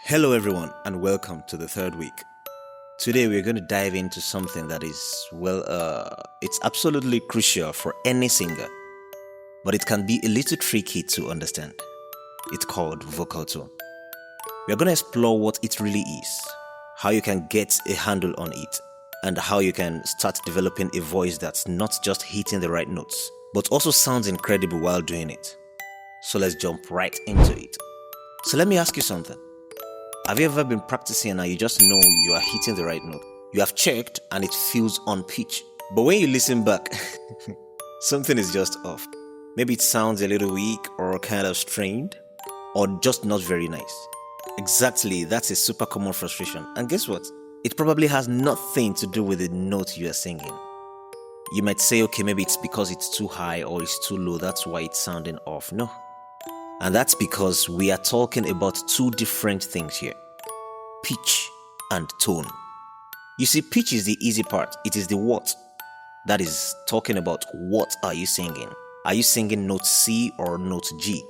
Hello everyone and welcome to the third week. Today we're going to dive into something that is, it's absolutely crucial for any singer, but it can be a little tricky to understand. It's called vocal tone. We're going to explore what it really is, how you can get a handle on it, and how you can start developing a voice that's not just hitting the right notes, but also sounds incredible while doing it. So let's jump right into it. So let me ask you something. Have you ever been practicing and you just know you are hitting the right note? You have checked and it feels on pitch. But when you listen back, something is just off. Maybe it sounds a little weak or kind of strained or just not very nice. Exactly, that's a super common frustration. And guess what? It probably has nothing to do with the note you are singing. You might say, okay, maybe it's because it's too high or it's too low. That's why it's sounding off. No. And that's because we are talking about two different things here. Pitch and tone. You see, pitch is the easy part. It is the what. That is talking about what are you singing. Are you singing note C or note G?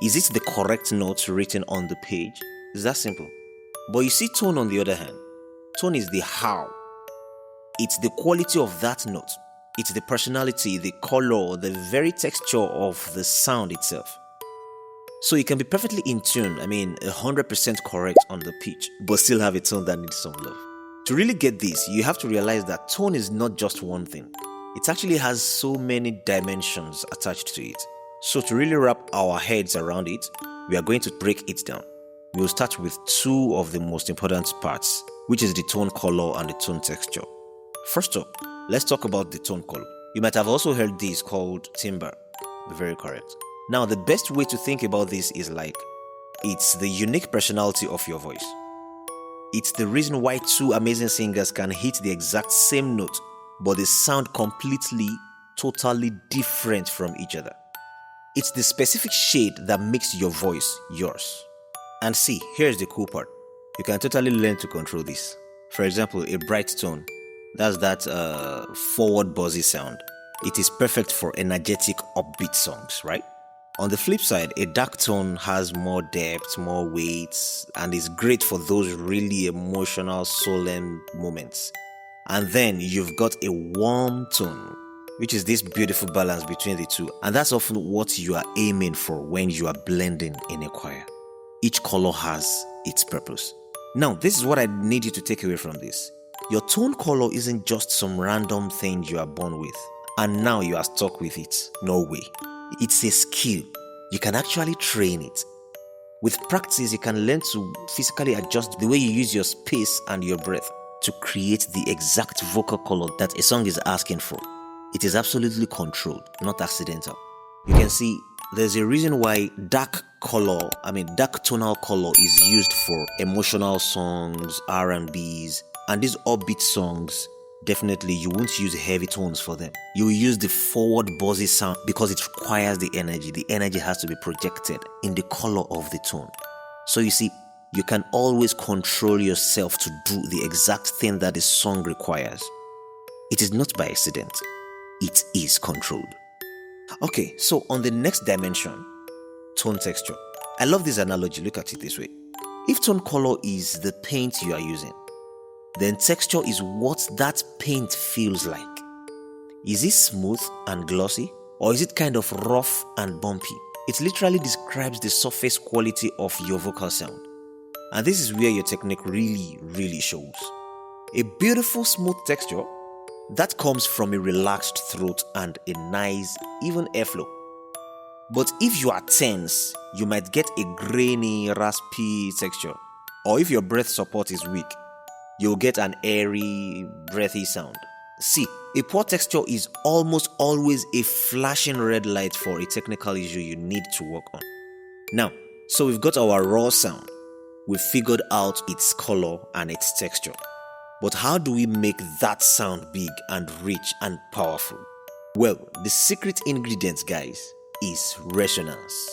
Is it the correct note written on the page? It's that simple. But you see, tone on the other hand. Tone is the how. It's the quality of that note. It's the personality, the color, the very texture of the sound itself. So you can be perfectly in tune, 100% correct on the pitch, but still have a tone that needs some love. To really get this, you have to realize that tone is not just one thing. It actually has so many dimensions attached to it. So to really wrap our heads around it, we are going to break it down. We will start with two of the most important parts, which is the tone color and the tone texture. First up, let's talk about the tone color. You might have also heard this called timbre. Very correct. Now, the best way to think about this is it's the unique personality of your voice. It's the reason why two amazing singers can hit the exact same note, but they sound completely, totally different from each other. It's the specific shade that makes your voice yours. And see, here's the cool part. You can totally learn to control this. For example, a bright tone, that's that forward buzzy sound. It is perfect for energetic, upbeat songs, right? On the flip side, a dark tone has more depth, more weight, and is great for those really emotional, solemn moments. And then you've got a warm tone, which is this beautiful balance between the two. And that's often what you are aiming for when you are blending in a choir. Each color has its purpose. Now, this is what I need you to take away from this. Your tone color isn't just some random thing you are born with, and now you are stuck with it. No way. It's a skill. You can actually train it. With practice, you can learn to physically adjust the way you use your space and your breath to create the exact vocal color that a song is asking for. It is absolutely controlled, not accidental. You can see there's a reason why dark tonal color is used for emotional songs, R&Bs, and these upbeat songs. Definitely, you won't use heavy tones for them. You will use the forward buzzy sound because it requires the energy. The energy has to be projected in the color of the tone. So you see, you can always control yourself to do the exact thing that the song requires. It is not by accident. It is controlled. Okay, so on the next dimension, tone texture. I love this analogy. Look at it this way. If tone color is the paint you are using, then texture is what that paint feels like. Is it smooth and glossy, or is it kind of rough and bumpy? It literally describes the surface quality of your vocal sound. And this is where your technique really, really shows. A beautiful smooth texture that comes from a relaxed throat and a nice, even airflow. But if you are tense, you might get a grainy, raspy texture. Or if your breath support is weak, you'll get an airy, breathy sound. See, a poor texture is almost always a flashing red light for a technical issue you need to work on. Now, so we've got our raw sound. We've figured out its color and its texture. But how do we make that sound big and rich and powerful? Well, the secret ingredient, guys, is resonance.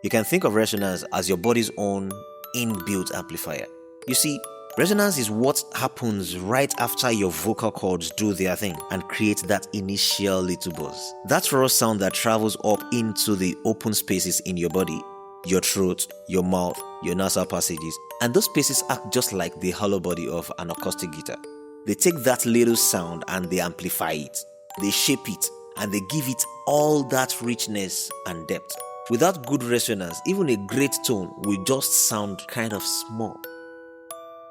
You can think of resonance as your body's own inbuilt amplifier. You see, resonance is what happens right after your vocal cords do their thing and create that initial little buzz. That raw sound that travels up into the open spaces in your body your throat, your mouth, your nasal passages, and those spaces act just like the hollow body of an acoustic guitar. They take that little sound and they amplify it, they shape it, and they give it all that richness and depth. Without good resonance, even a great tone will just sound kind of small.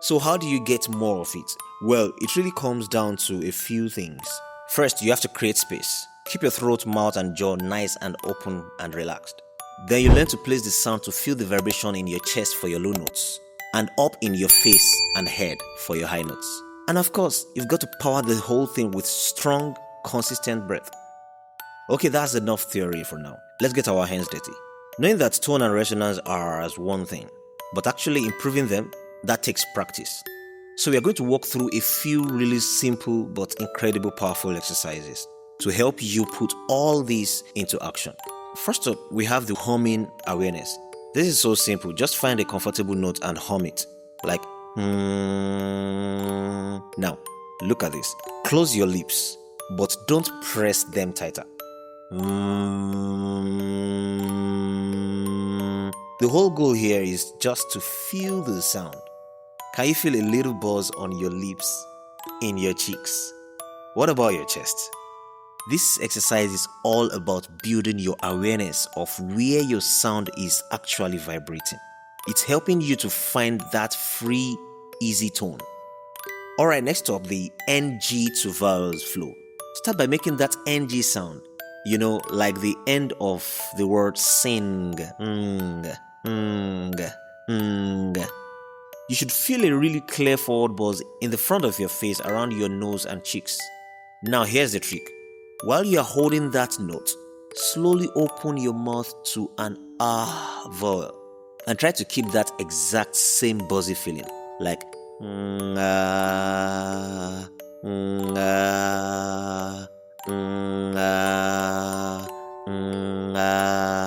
So how do you get more of it? Well, it really comes down to a few things. First, you have to create space. Keep your throat, mouth, and jaw nice and open and relaxed. Then you learn to place the sound to feel the vibration in your chest for your low notes, and up in your face and head for your high notes. And of course, you've got to power the whole thing with strong, consistent breath. Okay, that's enough theory for now. Let's get our hands dirty. Knowing that tone and resonance are as one thing, but actually improving them, that takes practice. So we are going to walk through a few really simple but incredible powerful exercises to help you put all these into action. First up, we have the humming awareness. This is so simple. Just find a comfortable note and hum it. Like, Now, look at this. Close your lips, but don't press them tighter. The whole goal here is just to feel the sound. Can you feel a little buzz on your lips, in your cheeks? What about your chest? This exercise is all about building your awareness of where your sound is actually vibrating. It's helping you to find that free, easy tone. Alright, next up, the NG to vowels flow. Start by making that NG sound. Like the end of the word sing. You should feel a really clear forward buzz in the front of your face, around your nose and cheeks. Now here's the trick. While you are holding that note, slowly open your mouth to an ah vowel and try to keep that exact same buzzy feeling, like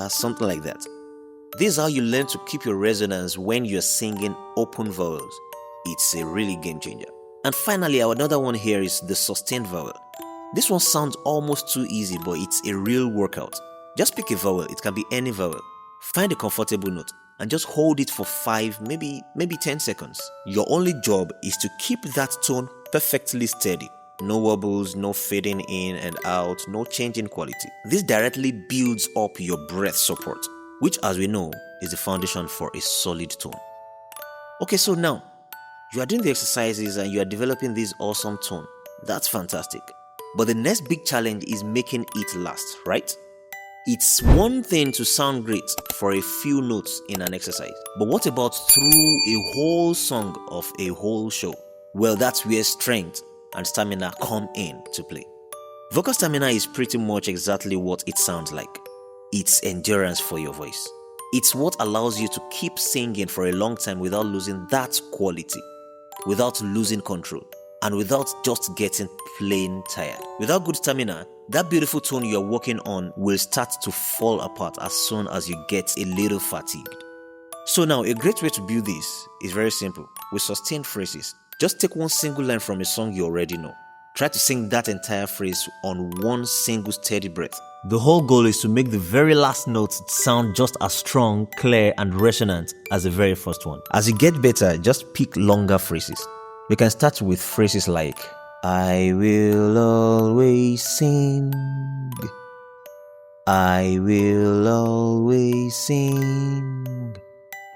something like that. This is how you learn to keep your resonance when you're singing open vowels. It's a really game changer. And finally, another one here is the sustained vowel. This one sounds almost too easy, but it's a real workout. Just pick a vowel. It can be any vowel. Find a comfortable note and just hold it for 5, maybe 10 seconds. Your only job is to keep that tone perfectly steady. No wobbles, no fading in and out, no change in quality. This directly builds up your breath support, which, as we know, is the foundation for a solid tone. Okay, so now you are doing the exercises and you are developing this awesome tone. That's fantastic. But the next big challenge is making it last, right? It's one thing to sound great for a few notes in an exercise, but what about through a whole song of a whole show? Well, that's where strength and stamina come in to play. Vocal stamina is pretty much exactly what it sounds like. It's endurance for your voice. It's what allows you to keep singing for a long time without losing that quality, without losing control, and without just getting plain tired. Without good stamina, that beautiful tone you're working on will start to fall apart as soon as you get a little fatigued. So now, a great way to build this is very simple. With sustained phrases, just take one single line from a song you already know. Try to sing that entire phrase on one single steady breath. The whole goal is to make the very last notes sound just as strong, clear, and resonant as the very first one. As you get better, just pick longer phrases. You can start with phrases like, I will always sing. I will always sing.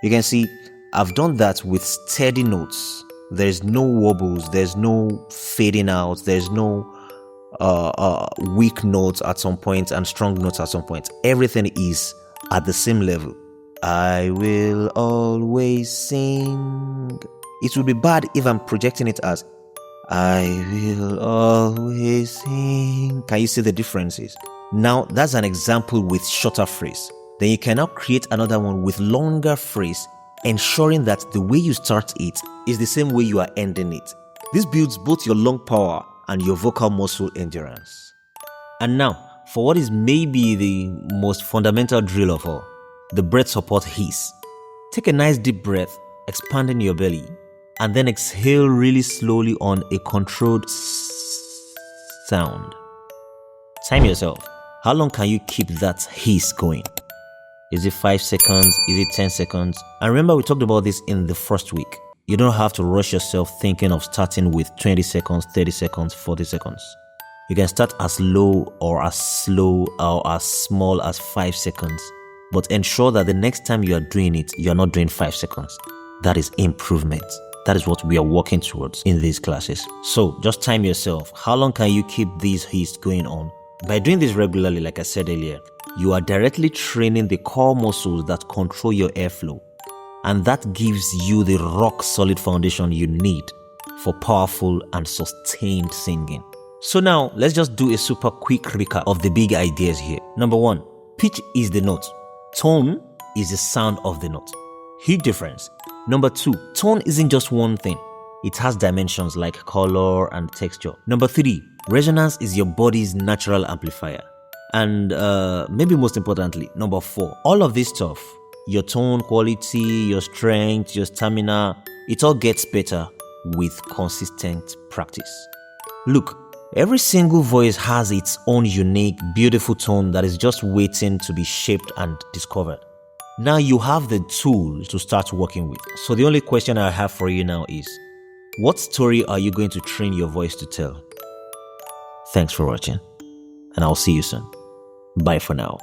You can see, I've done that with steady notes. There's no wobbles, there's no fading out, there's no weak notes at some point and strong notes at some point. Everything is at the same level. I will always sing. It would be bad if I'm projecting it as I will always sing. Can you see the differences? Now that's an example with shorter phrase. Then you can now create another one with longer phrase, ensuring that the way you start it is the same way you are ending it. This builds both your lung power and your vocal muscle endurance. And now, for what is maybe the most fundamental drill of all, the breath support hiss. Take a nice deep breath, expanding your belly, and then exhale really slowly on a controlled sound. Time yourself. How long can you keep that hiss going? Is it 5 seconds? Is it 10 seconds? And remember, we talked about this in the first week. You don't have to rush yourself thinking of starting with 20 seconds, 30 seconds, 40 seconds. You can start as low or as slow or as small as 5 seconds. But ensure that the next time you are doing it, you are not doing 5 seconds. That is improvement. That is what we are working towards in these classes. So just time yourself. How long can you keep these hits going on? By doing this regularly, like I said earlier, you are directly training the core muscles that control your airflow. And that gives you the rock solid foundation you need for powerful and sustained singing. So now, let's just do a super quick recap of the big ideas here. Number 1, pitch is the note. Tone is the sound of the note. Huge difference. Number 2, tone isn't just one thing. It has dimensions like color and texture. Number 3, resonance is your body's natural amplifier. And maybe most importantly, number 4, all of this stuff, your tone quality, your strength, your stamina, it all gets better with consistent practice. Look, every single voice has its own unique, beautiful tone that is just waiting to be shaped and discovered. Now you have the tools to start working with. So the only question I have for you now is, what story are you going to train your voice to tell? Thanks for watching, and I'll see you soon. Bye for now.